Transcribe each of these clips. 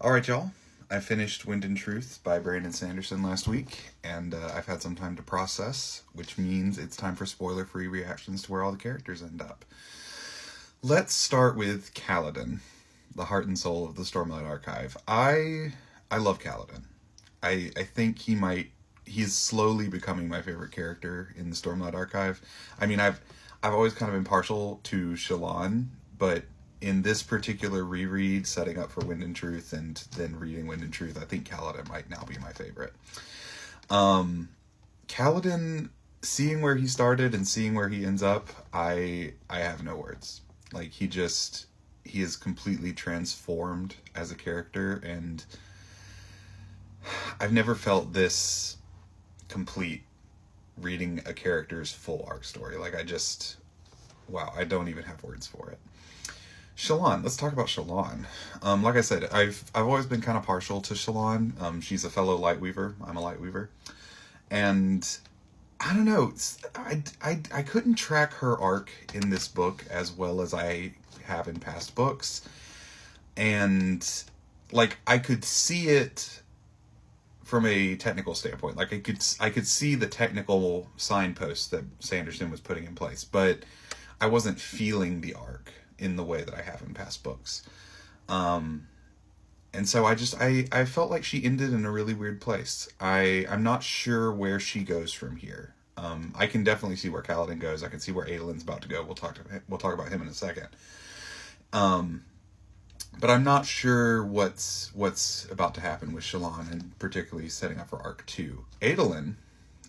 All right, y'all. I finished Wind and Truth by Brandon Sanderson last week, and I've had some time to process, which means it's time for spoiler-free reactions to where all the characters end up. Let's start with Kaladin, the heart and soul of the Stormlight Archive. I love Kaladin. I think he's slowly becoming my favorite character in the Stormlight Archive. I mean, I've always kind of been partial to Shallan, but in this particular reread, setting up for Wind and Truth and then reading Wind and Truth, I think Kaladin might now be my favorite. Kaladin, seeing where he started and seeing where he ends up, I have no words. Like, he is completely transformed as a character, and I've never felt this complete reading a character's full arc story. Like, wow, I don't even have words for it. Shallan, let's talk about Shallan. Like I said, I've always been kind of partial to Shallan. She's a fellow Lightweaver. I'm a Lightweaver. And I don't know, I couldn't track her arc in this book as well as I have in past books. And, like, I could see it from a technical standpoint. Like, I could see the technical signposts that Sanderson was putting in place, but I wasn't feeling the arc in the way that I have in past books. And so I felt like she ended in a really weird place. I'm not sure where she goes from here. I can definitely see where Kaladin goes. I can see where Adolin's about to go. We'll talk about him in a second. But I'm not sure what's about to happen with Shallan, and particularly setting up for Arc 2. Adolin,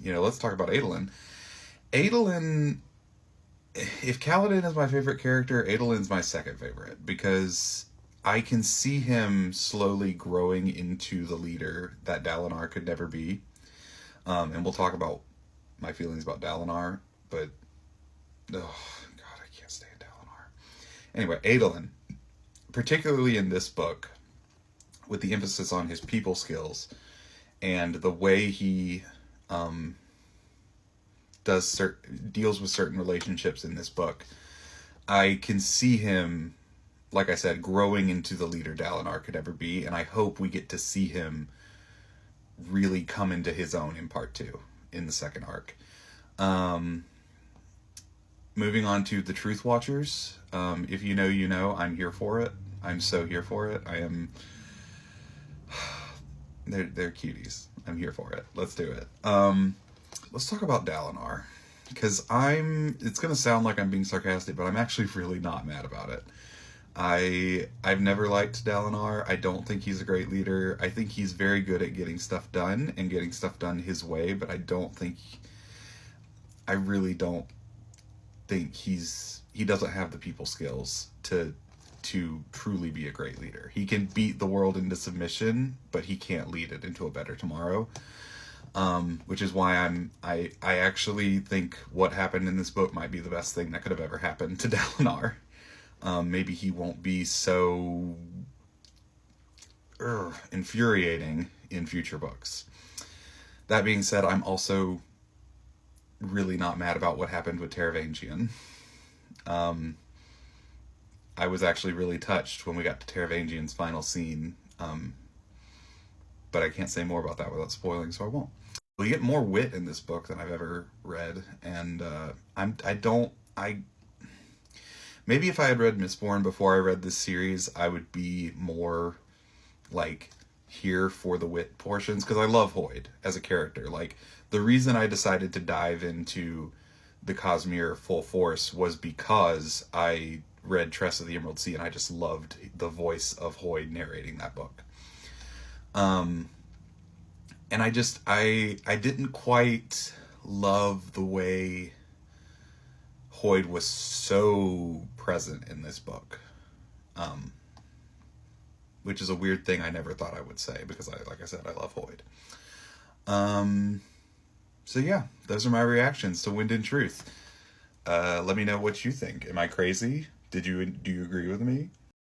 let's talk about Adolin. Adolin, if Kaladin is my favorite character, Adolin's my second favorite, because I can see him slowly growing into the leader that Dalinar could never be. And we'll talk about my feelings about Dalinar, but oh god, I can't stand Dalinar. Anyway, Adolin, particularly in this book, with the emphasis on his people skills and the way he deals with certain relationships in this book, I can see him, like I said, growing into the leader Dalinar could ever be, and I hope we get to see him really come into his own in part 2, in the second arc. Moving on to the Truth Watchers. If you know, you know. I'm here for it. I'm so here for it. I am... They're cuties. I'm here for it. Let's do it. Let's talk about Dalinar. Because it's going to sound like I'm being sarcastic, but I'm actually really not mad about it. I've never liked Dalinar. I don't think he's a great leader. I think he's very good at getting stuff done and getting stuff done his way, but I really don't think he doesn't have the people skills to truly be a great leader. He can beat the world into submission, but he can't lead it into a better tomorrow. Which is why I actually think what happened in this book might be the best thing that could have ever happened to Dalinar. Maybe he won't be so infuriating in future books. That being said, I'm also really not mad about what happened with Taravangian. I was actually really touched when we got to Taravangian's final scene, but I can't say more about that without spoiling, so I won't. We get more wit in this book than I've ever read, and maybe if I had read Mistborn before I read this series, I would be more, like, here for the wit portions, because I love Hoyd as a character. Like, the reason I decided to dive into the Cosmere full force was because I read Tress of the Emerald Sea, and I just loved the voice of Hoyd narrating that book. And I didn't quite love the way Hoyd was so present in this book. Which is a weird thing I never thought I would say, because like I said, I love Hoyd. So yeah, those are my reactions to Wind and Truth. Let me know what you think. Am I crazy? Do you agree with me?